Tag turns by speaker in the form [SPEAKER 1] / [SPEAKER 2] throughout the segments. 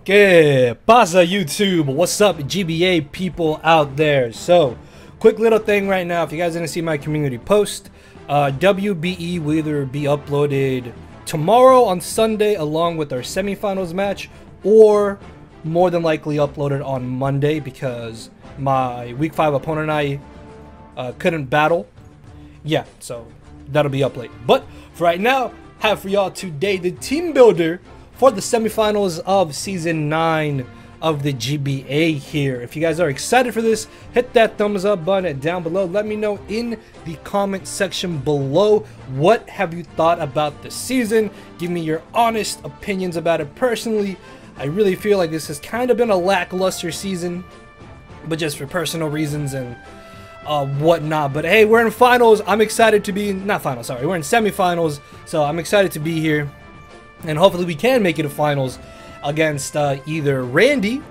[SPEAKER 1] Que pasa, YouTube? What's up, GBA people out there? So, quick little thing right now. If you guys didn't see my community post, WBE will either be uploaded tomorrow on Sunday along with our semifinals match, or more than likely uploaded on Monday because my week 5 opponent and I couldn't battle. Yeah, so that'll be up late. But for right now, have for y'all today the team builder for the semifinals of season 9 of the GBA here. If you guys are excited for this, hit that thumbs up button down below. Let me know in the comment section below, what have you thought about the season? Give me your honest opinions about it. Personally, I really feel like this has kind of been a lackluster season, but just for personal reasons and whatnot. But hey, we're in finals. I'm excited to be not finals, sorry, we're in semifinals, so I'm excited to be here, and hopefully we can make it to finals against either Randy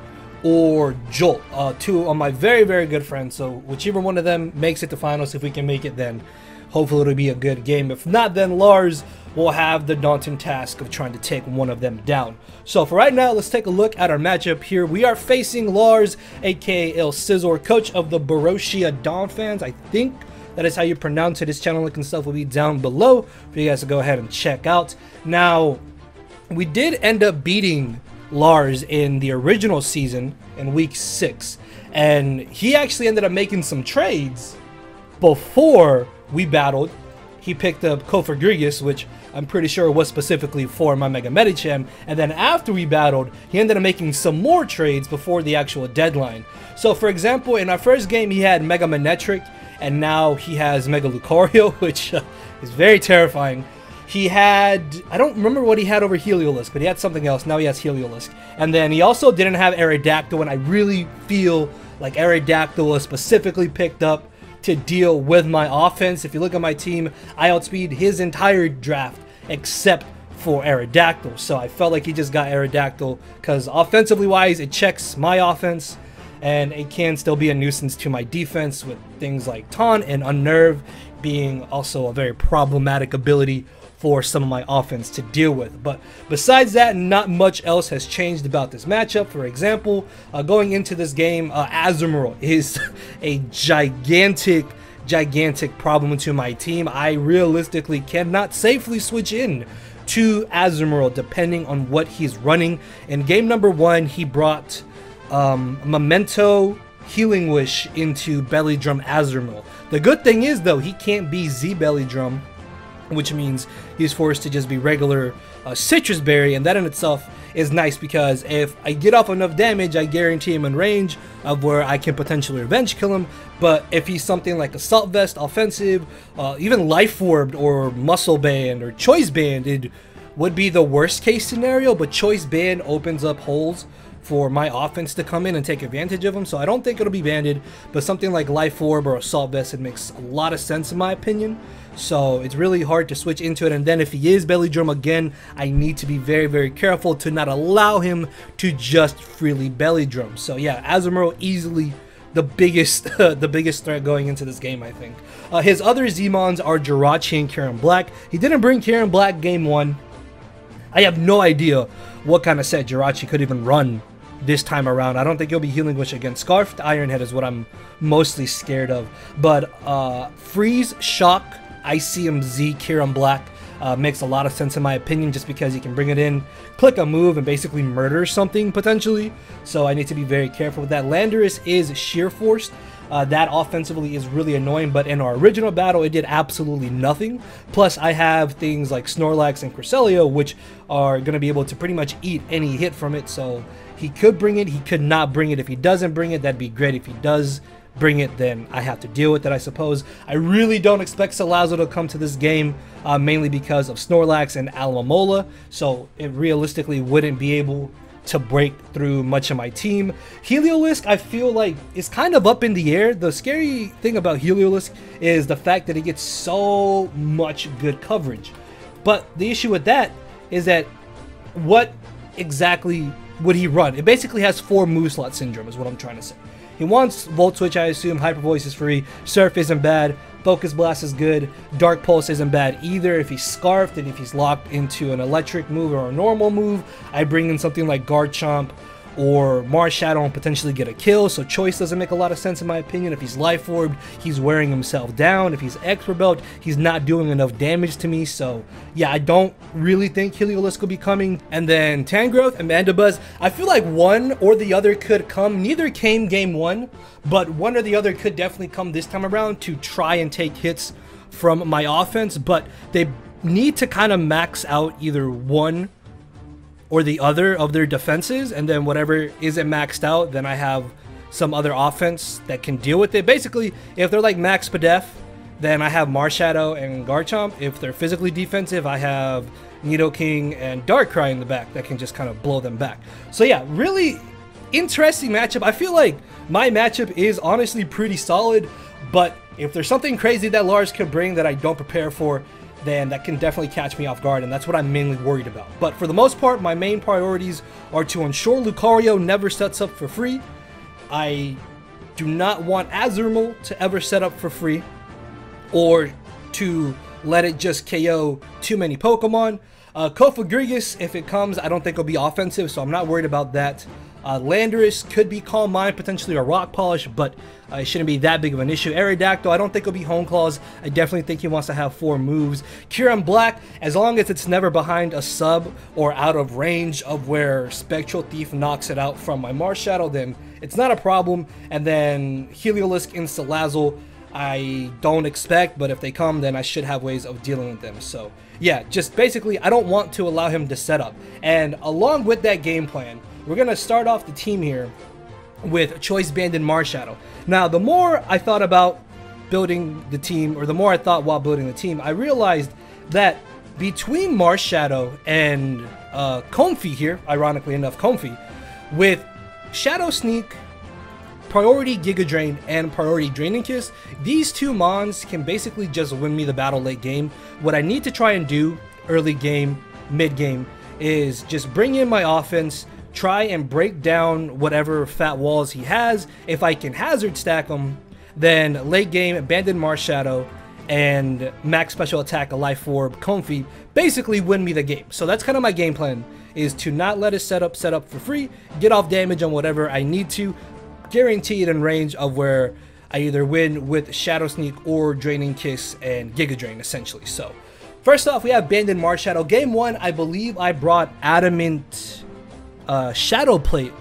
[SPEAKER 1] or Jolt, two of my very good friends. So whichever one of them makes it to finals, if we can make it, then hopefully it'll be a good game. If not, then Lars will have the daunting task of trying to take one of them down. So for right now, let's take a look at our matchup here. We are facing Lars, aka El Scissor, coach of the Borussia Donphan. I think that is how you pronounce it. His channel link and stuff will be down below for you guys to go ahead and check out. Now, we did end up beating Lars in the original season in week 6, and he actually ended up making some trades before we battled. He picked up Kofagrigus, which I'm pretty sure was specifically for my Mega Medicham, and then after we battled, he ended up making some more trades before the actual deadline. So for example, in our first game he had Mega Manetric, and now he has Mega Lucario, which is very terrifying. He had, I don't remember what he had over Heliolisk, but he had something else. Now he has Heliolisk. And then he also didn't have Aerodactyl, and I really feel like Aerodactyl was specifically picked up to deal with my offense. If you look at my team, I outspeed his entire draft except for Aerodactyl. So I felt like he just got Aerodactyl because offensively wise, it checks my offense, and it can still be a nuisance to my defense with things like Taunt and Unnerve being also a very problematic ability for some of my offense to deal with. But besides that, not much else has changed about this matchup. For example, going into this game, Azumarill is a gigantic problem to my team. I realistically cannot safely switch in to Azumarill depending on what he's running. In game number 1, he brought Memento Healing Wish into Belly Drum Azumarill. The good thing is though, he can't be Z Belly Drum, which means he's forced to just be regular Citrus Berry, and that in itself is nice because if I get off enough damage, I guarantee him in range of where I can potentially revenge kill him. But if he's something like Assault Vest, Offensive, even Life Orbed or Muscle Band or Choice Band, it would be the worst case scenario, but Choice Band opens up holes for my offense to come in and take advantage of them, so I don't think it'll be banded. But something like Life Orb or Assault Vest, it makes a lot of sense in my opinion, so it's really hard to switch into it. And then if he is Belly Drum again, I need to be very careful to not allow him to just freely Belly Drum. So yeah, Azumarill easily the biggest the biggest threat going into this game, I think. His other Zmons are Jirachi and Karen Black. He didn't bring Karen Black game 1. I have no idea what kind of set Jirachi could even run this time around. I don't think he'll be Healing Wish against Scarfed Ironhead is what I'm mostly scared of. But Freeze, Shock, ICM Z, Kieran Black makes a lot of sense in my opinion, just because he can bring it in, click a move, and basically murder something potentially. So I need to be very careful with that. Landorus is Sheer Forced. That offensively is really annoying, but in our original battle it did absolutely nothing. Plus I have things like Snorlax and Cresselia, which are going to be able to pretty much eat any hit from it. So he could bring it, he could not bring it. If he doesn't bring it, that'd be great. If he does bring it, then I have to deal with it, I suppose. I really don't expect Salazzle to come to this game, mainly because of Snorlax and Alomomola, so it realistically wouldn't be able to break through much of my team. Heliolisk, I feel like, is kind of up in the air. The scary thing about Heliolisk is the fact that he gets so much good coverage. But the issue with that is that what exactly would he run? It basically has 4 move slot syndrome is what I'm trying to say. He wants Volt Switch, I assume. Hyper Voice is free. Surf isn't bad. Focus Blast is good. Dark Pulse isn't bad either if he's scarfed, and if he's locked into an electric move or a normal move, I bring in something like Garchomp or Marshadow and potentially get a kill. So choice doesn't make a lot of sense in my opinion. If he's Life Orbed, he's wearing himself down. If he's Expert Belt, he's not doing enough damage to me. So yeah, I don't really think Heliolisk will be coming. And then Tangrowth and Mandibuzz, I feel like one or the other could come. Neither came game one, but one or the other could definitely come this time around to try and take hits from my offense. But they need to kind of max out either one or the other of their defenses, and then whatever isn't maxed out, then I have some other offense that can deal with it. Basically, if they're like max Pdef, then I have Marshadow and Garchomp. If they're physically defensive, I have Nidoking and Darkrai in the back that can just kind of blow them back. So yeah, really interesting matchup. I feel like my matchup is honestly pretty solid, but if there's something crazy that Lars could bring that I don't prepare for, then that can definitely catch me off guard, and that's what I'm mainly worried about. But for the most part, my main priorities are to ensure Lucario never sets up for free. I do not want Azumarill to ever set up for free, or to let it just KO too many Pokemon. Kofagrigus, if it comes, I don't think it'll be offensive, so I'm not worried about that. Landorus could be Calm Mind, potentially a Rock Polish, but it shouldn't be that big of an issue. Aerodactyl, I don't think it'll be Home Claws. I definitely think he wants to have 4 moves. Kyurem Black, as long as it's never behind a sub or out of range of where Spectral Thief knocks it out from my Marshadow, then it's not a problem. And then Heliolisk and Salazzle, I don't expect, but if they come, then I should have ways of dealing with them. So yeah, just basically, I don't want to allow him to set up. And along with that game plan, we're going to start off the team here with Choice Band and Marshadow. Now, the more I thought about building the team, or the more I thought while building the team, I realized that between Marshadow and Comfey here, ironically enough, Comfey, with Shadow Sneak, Priority Giga Drain, and Priority Draining Kiss, these 2 Mons can basically just win me the battle late game. What I need to try and do early game, mid game, is just bring in my offense, try and break down whatever fat walls he has. If I can hazard stack them, then late game, Abandon Marshadow and max special attack a Life Orb Comfey basically win me the game. So that's kind of my game plan, is to not let it set up for free, get off damage on whatever I need to, guarantee it in range of where I either win with Shadow Sneak or Draining Kiss and Giga Drain essentially. So first off, we have Abandon Marshadow. Game 1, I believe I brought Adamant Shadow Plate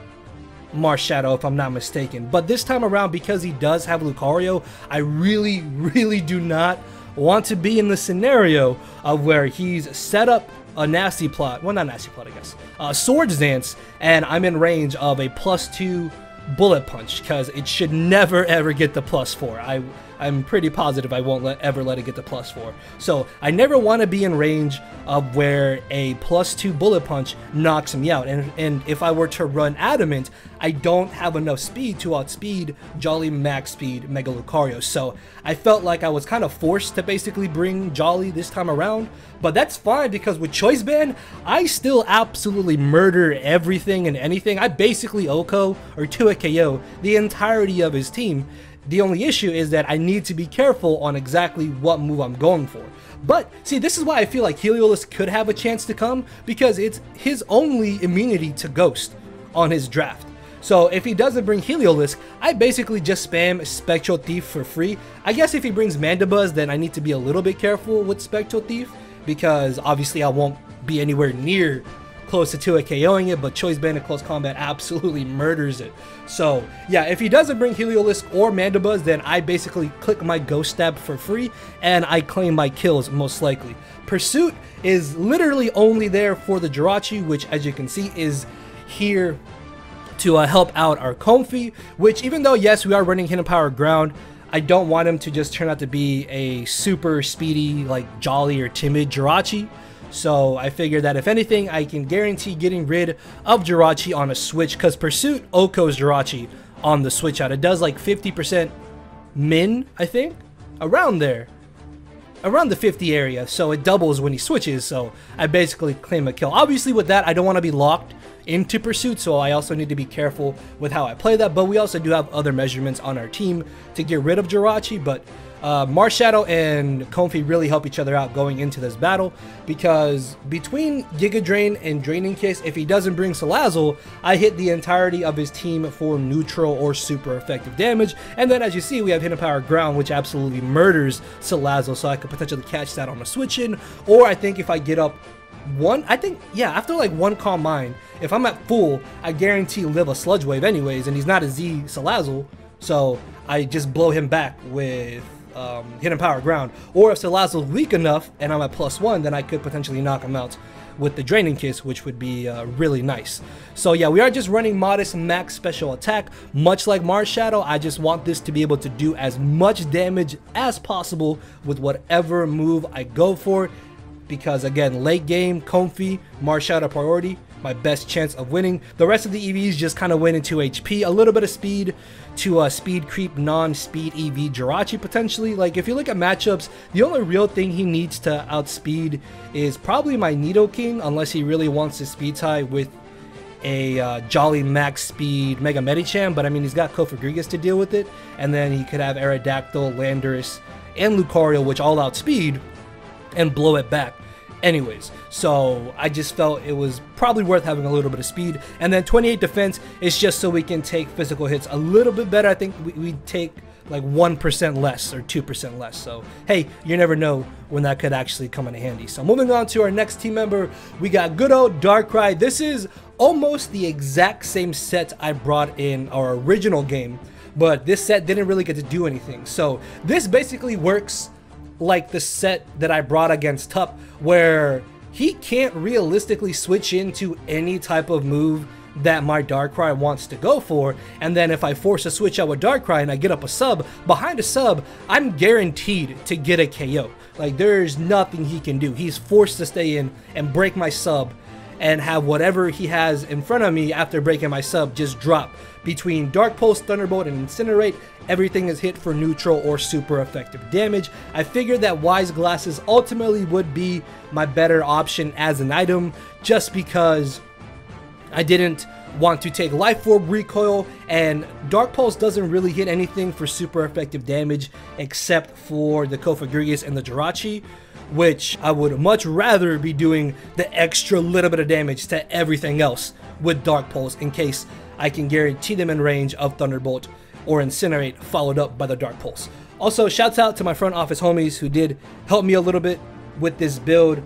[SPEAKER 1] Marshadow, if I'm not mistaken. But this time around, because he does have Lucario, I really do not want to be in the scenario of where he's set up a Nasty Plot, well, not Nasty Plot, I guess, Swords Dance, and I'm in range of a +2 Bullet Punch, because it should never ever get the +4. I'm pretty positive I won't ever let it get to +4. So I never want to be in range of where a +2 Bullet Punch knocks me out. And if I were to run Adamant, I don't have enough speed to outspeed Jolly Max Speed Mega Lucario. So I felt like I was kind of forced to basically bring Jolly this time around. But that's fine, because with Choice Band, I still absolutely murder everything and anything. I basically OHKO or 2-hit KO the entirety of his team. The only issue is that I need to be careful on exactly what move I'm going for. But see, this is why I feel like Heliolisk could have a chance to come, because it's his only immunity to Ghost on his draft. So if he doesn't bring Heliolisk, I basically just spam Spectral Thief for free. I guess if he brings Mandibuzz, then I need to be a little bit careful with Spectral Thief, because obviously I won't be anywhere near close to 2-hit KOing it, but Choice Band in close combat absolutely murders it. So yeah, if he doesn't bring Heliolisk or Mandibuzz, then I basically click my Ghost Stab for free and I claim my kills most likely. Pursuit is literally only there for the Jirachi, which as you can see is here to help out our Comfey, which even though yes, we are running Hidden Power Ground, I don't want him to just turn out to be a super speedy, like Jolly or timid Jirachi. So I figured that if anything, I can guarantee getting rid of Jirachi on a switch, because Pursuit OHKOs Jirachi on the switch out. It does like 50% min, I think, around there, around the 50 area. So it doubles when he switches. So I basically claim a kill. Obviously with that, I don't want to be locked into Pursuit, so I also need to be careful with how I play that. But we also do have other measurements on our team to get rid of Jirachi, but Marshadow and Comfy really help each other out going into this battle, because between Giga Drain and Draining Kiss, if he doesn't bring Salazzle, I hit the entirety of his team for neutral or super effective damage. And then as you see, we have Hidden Power Ground, which absolutely murders Salazzle, so I could potentially catch that on a switch in. Or I think if I get up one, I think, yeah, after like one Calm Mind, if I'm at full, I guarantee live a Sludge Wave anyways, and he's not a Z Salazzle, so I just blow him back with Hidden Power Ground. Or if Salazzle's weak enough and I'm at +1, then I could potentially knock him out with the Draining Kiss, which would be really nice. So yeah, we are just running modest max special attack, much like Marshadow. I just want this to be able to do as much damage as possible with whatever move I go for, because again, late game, Comfy, Marshadow priority, my best chance of winning. The rest of the EVs just kind of went into HP, a little bit of speed to speed creep non-speed EV Jirachi potentially. Like if you look at matchups, the only real thing he needs to outspeed is probably my Nidoking, unless he really wants to speed tie with a Jolly max speed Mega Medicham. But I mean, he's got Cofagrigus to deal with it, and then he could have Aerodactyl, Landorus, and Lucario, which all outspeed and blow it back anyways. So I just felt it was probably worth having a little bit of speed. And then 28 defense is just so we can take physical hits a little bit better. I think we take like 1% less or 2% less. So hey, you never know when that could actually come in handy. So moving on to our next team member, we got good old Darkrai. This is almost the exact same set I brought in our original game, but this set didn't really get to do anything. So this basically works like the set that I brought against Tup, where he can't realistically switch into any type of move that my Darkrai wants to go for. And then if I force a switch out with Darkrai and I get up a sub, behind a sub, I'm guaranteed to get a KO. Like there's nothing he can do. He's forced to stay in and break my sub and have whatever he has in front of me after breaking my sub just drop. Between Dark Pulse, Thunderbolt, and Incinerate, everything is hit for neutral or super effective damage. I figured that Wise Glasses ultimately would be my better option as an item, just because I didn't want to take Life Orb recoil, and Dark Pulse doesn't really hit anything for super effective damage except for the Cofagrigus and the Jirachi, which I would much rather be doing the extra little bit of damage to everything else with Dark Pulse, in case I can guarantee them in range of Thunderbolt or Incinerate, followed up by the Dark Pulse. Also, shouts out to my front office homies who did help me a little bit with this build.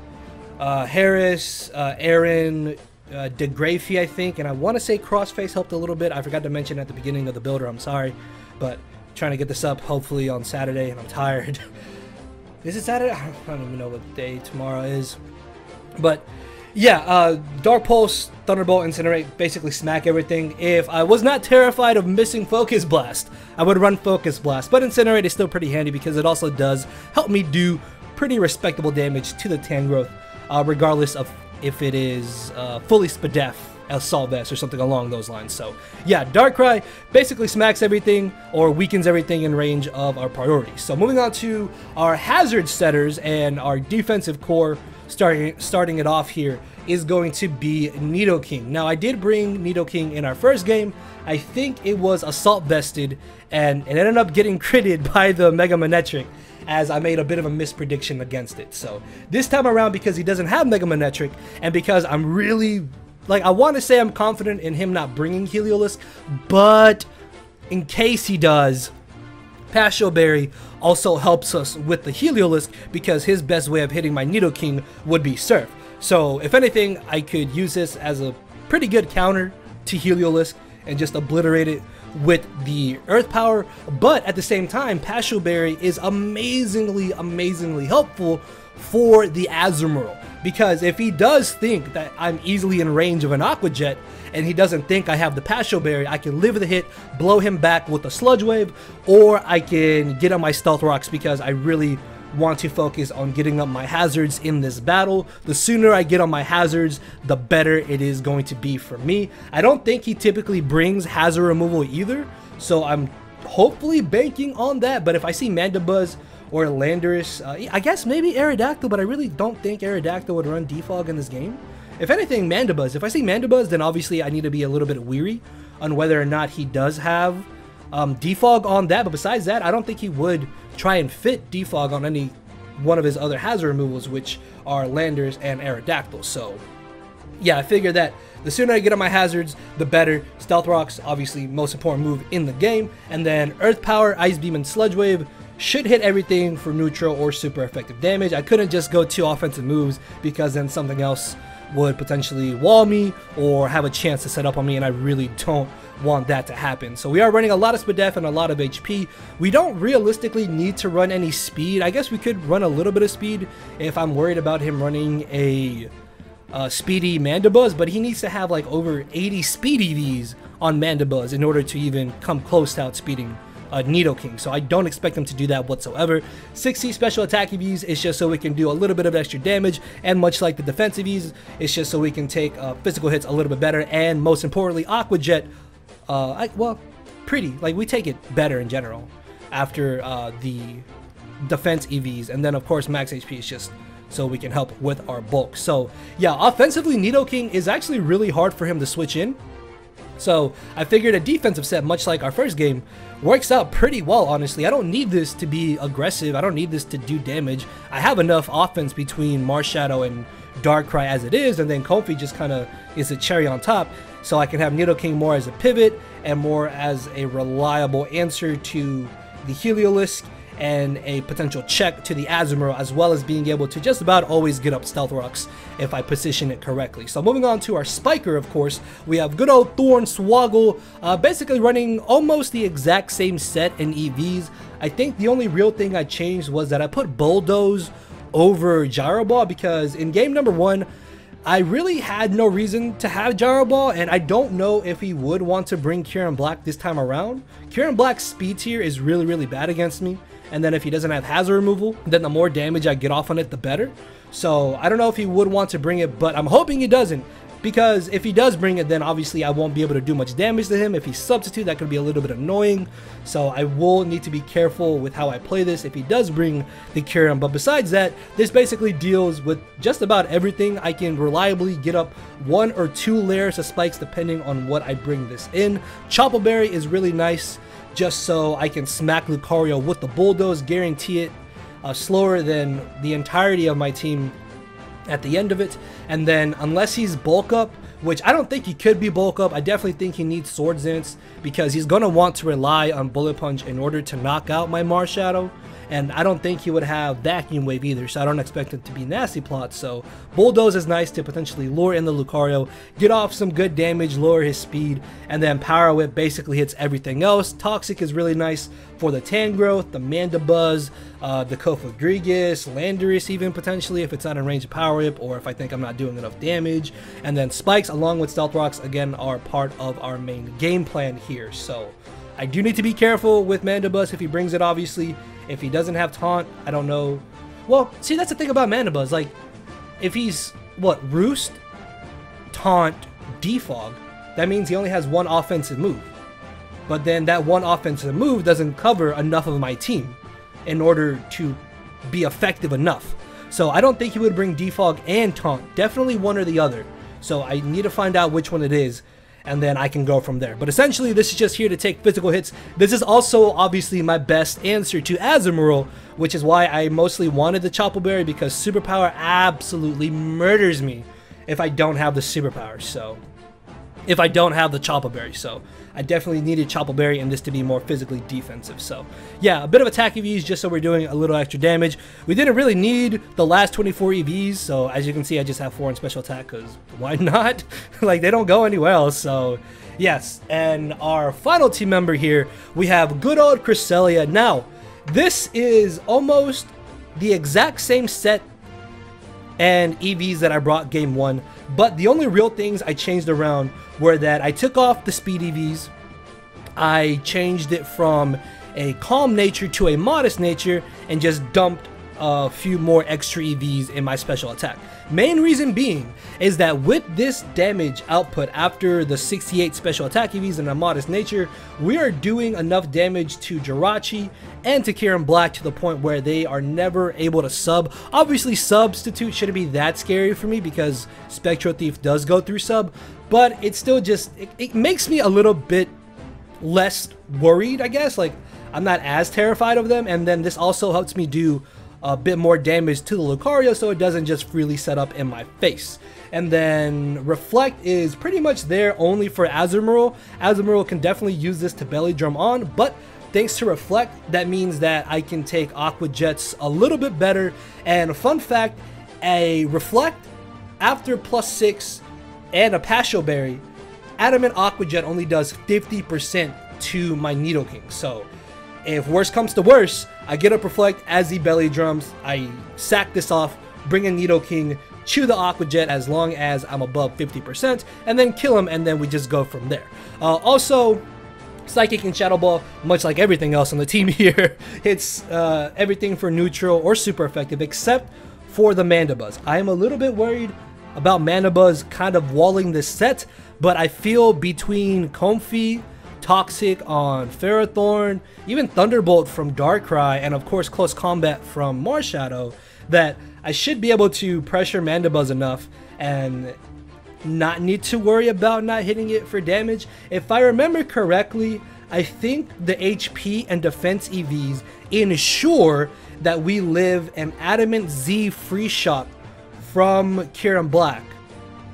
[SPEAKER 1] Harris, Aaron, DeGrafey, I think, and I want to say Crossface helped a little bit. I forgot to mention at the beginning of the builder, I'm sorry, but trying to get this up hopefully on Saturday, and I'm tired. Is it Saturday? I don't even know what day tomorrow is. But yeah, Dark Pulse, Thunderbolt, Incinerate, basically smack everything. If I was not terrified of missing Focus Blast, I would run Focus Blast. But Incinerate is still pretty handy because it also does help me do pretty respectable damage to the Tangrowth, regardless of if it is fully Spadef, Assault Vest, or something along those lines. So yeah, Darkrai basically smacks everything or weakens everything in range of our priorities. So moving on to our hazard setters, and our defensive core, starting it off here, is going to be Nidoking. Now I did bring Nidoking in our first game. I think it was Assault Vested, and it ended up getting critted by the Mega Manectric, as I made a bit of a misprediction against it. So this time around, because he doesn't have Mega Manectric, and because I'm really, like, I want to say I'm confident in him not bringing Heliolisk, but in case he does, Passion Berry also helps us with the Heliolisk, because his best way of hitting my Nidoking would be Surf. So if anything, I could use this as a pretty good counter to Heliolisk and just obliterate it with the Earth Power. But at the same time, Passion Berry is amazingly helpful for the Azumarill, because if he does think that I'm easily in range of an Aqua Jet and he doesn't think I have the Passion Berry, I can live the hit, blow him back with a Sludge Wave, or I can get on my Stealth Rocks, because I really want to focus on getting up my hazards in this battle. The sooner I get on my hazards, the better it is going to be for me. I don't think he typically brings hazard removal either, so I'm hopefully banking on that. But if I see Mandibuzz or Landorus, I guess maybe Aerodactyl, but I really don't think Aerodactyl would run Defog in this game. If anything, Mandibuzz. If I see Mandibuzz, then obviously I need to be a little bit weary on whether or not he does have defog on that. But besides that, I don't think he would try and fit defog on any one of his other hazard removals, which are Landers and Aerodactyl. So yeah, I figure that the sooner I get on my hazards, the better. Stealth Rock's obviously most important move in the game, and then Earth Power, Ice Beam, and Sludge Wave should hit everything for neutral or super effective damage. I couldn't just go 2 offensive moves because then something else would potentially wall me or have a chance to set up on me, and I really don't want that to happen. So we are running a lot of SPDEF and a lot of HP. We don't realistically need to run any speed. I guess we could run a little bit of speed if I'm worried about him running a speedy Mandibuzz, but he needs to have like over 80 speed EVs on Mandibuzz in order to even come close to outspeeding Nidoking. So I don't expect him to do that whatsoever. 60 special attack EVs is just so we can do a little bit of extra damage, and much like the defensive EVs, it's just so we can take physical hits a little bit better, and most importantly, Aqua Jet, well, pretty, like we take it better in general after the defense EVs, and then of course max HP is just so we can help with our bulk. So yeah, offensively, Nidoking is actually really hard for him to switch in. So I figured a defensive set, much like our first game, works out pretty well, honestly. I don't need this to be aggressive. I don't need this to do damage. I have enough offense between Marshadow and Darkrai as it is, and then Comfey just kind of is a cherry on top. So I can have Nidoking more as a pivot and more as a reliable answer to the Heliolisk and a potential check to the Azumarill, as well as being able to just about always get up Stealth Rocks if I position it correctly. So moving on to our Spiker, of course, we have good old Thorn Swoggle, basically running almost the exact same set in EVs. I think the only real thing I changed was that I put Bulldoze over Gyro Ball, because in game number 1, I really had no reason to have Gyro Ball, and I don't know if he would want to bring Kieran Black this time around. Kieran Black's speed tier is really, really bad against me, and then if he doesn't have hazard removal, then the more damage I get off on it, the better. So I don't know if he would want to bring it, but I'm hoping he doesn't, because if he does bring it, then obviously I won't be able to do much damage to him. If he substitute, that could be a little bit annoying, so I will need to be careful with how I play this if he does bring the Kyurem. But besides that, this basically deals with just about everything. I can reliably get up 1 or 2 layers of spikes depending on what I bring this in. Chople Berry is really nice, just so I can smack Lucario with the Bulldoze, guarantee it slower than the entirety of my team at the end of it. And then unless he's bulk up, which I don't think he could be bulk up, I definitely think he needs Sword Dance, because he's going to want to rely on Bullet Punch in order to knock out my Marshadow, and I don't think he would have Vacuum Wave either, so I don't expect it to be nasty plot. So Bulldoze is nice to potentially lure in the Lucario, get off some good damage, lower his speed, and then Power Whip basically hits everything else. Toxic is really nice for the Tangrowth, the Mandibuzz, the Cofagrigus, Landorus even potentially if it's not in range of Power Whip, or if I think I'm not doing enough damage. And then Spikes along with Stealth Rocks again are part of our main game plan here. So I do need to be careful with Mandibuzz if he brings it, obviously. If he doesn't have Taunt, I don't know. Well, see, that's the thing about Mandibuzz. Like, if he's, what, Roost, Taunt, Defog, that means he only has 1 offensive move. But then that 1 offensive move doesn't cover enough of my team in order to be effective enough. So I don't think he would bring Defog and Taunt. Definitely one or the other. So I need to find out which one it is, and then I can go from there. But essentially, this is just here to take physical hits. This is also obviously my best answer to Azumarill, which is why I mostly wanted the Chople Berry, because Superpower absolutely murders me if I don't have the Superpower. So if I don't have the Chople Berry, so I definitely needed Chople Berry in this to be more physically defensive. So yeah, a bit of attack EVs just so we're doing a little extra damage. We didn't really need the last 24 EVs, so as you can see, I just have 4 in special attack, because why not? Like, they don't go anywhere else. So yes, and our final team member here, we have good old Cresselia. Now, this is almost the exact same set and EVs that I brought game 1, but the only real things I changed around were that I took off the speed EVs, I changed it from a calm nature to a modest nature, and just dumped a few more extra EVs in my special attack. Main reason being is that with this damage output after the 68 special attack EVs and a modest nature, we are doing enough damage to Jirachi and to Kieran Black to the point where they are never able to sub. Obviously substitute shouldn't be that scary for me because Spectral Thief does go through sub, but it's still just, it makes me a little bit less worried, I guess. Like, I'm not as terrified of them, and then this also helps me do a bit more damage to the Lucario so it doesn't just freely set up in my face. And then Reflect is pretty much there only for Azumarill. Azumarill can definitely use this to belly drum on, but thanks to Reflect, that means that I can take Aqua Jets a little bit better. And fun fact, a Reflect after +6 and a Passion Berry, Adamant Aqua Jet only does 50% to my Nidoking. So if worse comes to worse, I get up Reflect as he belly drums, I sack this off, bring in Nidoking, chew the Aqua Jet as long as I'm above 50%, and then kill him, and then we just go from there. Also, Psychic and Shadow Ball, much like everything else on the team here, it's everything for neutral or super effective except for the Mandibuzz. I am a little bit worried about Mandibuzz kind of walling this set, but I feel between Comfey, Toxic on Ferrothorn, even Thunderbolt from Darkrai, and of course Close Combat from Marshadow, that I should be able to pressure Mandibuzz enough and not need to worry about not hitting it for damage. If I remember correctly, I think the HP and defense EVs ensure that we live an Adamant Z free shot from Kieran Black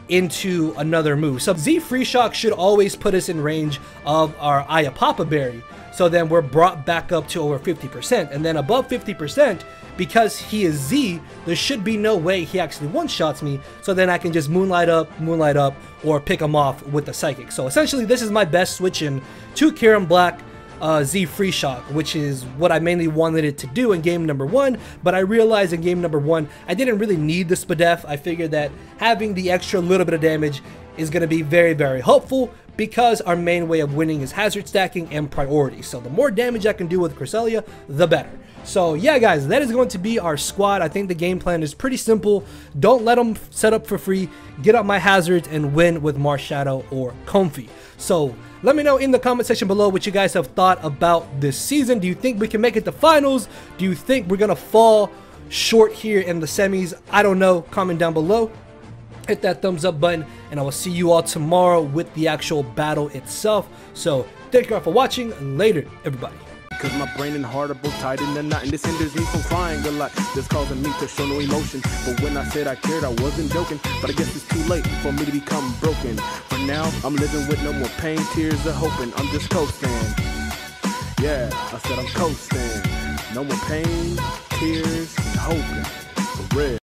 [SPEAKER 1] into another move. So Z free shock should always put us in range of our Ayapapa Berry. So then we're brought back up to over 50%, and then above 50%, because he is Z, there should be no way he actually one-shots me, so then I can just Moonlight Up, or pick him off with the Psychic. So essentially this is my best switch in to Kieran Black Z Free Shock, which is what I mainly wanted it to do in game number 1, but I realized in game number 1 I didn't really need the Spadef. I figured that having the extra little bit of damage is going to be very, very helpful because our main way of winning is hazard stacking and priority. So the more damage I can do with Cresselia, the better. So yeah guys, that is going to be our squad. I think the game plan is pretty simple. Don't let them set up for free. Get up my hazards and win with Marshadow or Comfey. So let me know in the comment section below what you guys have thought about this season. Do you think we can make it to finals? Do you think we're going to fall short here in the semis? I don't know. Comment down below. Hit that thumbs up button, and I will see you all tomorrow with the actual battle itself. So thank you all for watching. Later, everybody.
[SPEAKER 2] Cause my brain and heart are both tied in a knot, and this hinders me from crying a lot. This causing me to show no emotion. But when I said I cared, I wasn't joking. But I guess it's too late for me to become broken. For now, I'm living with no more pain, tears, or hoping. I'm just coasting. Yeah, I said I'm coasting. No more pain, tears, and hoping. For real.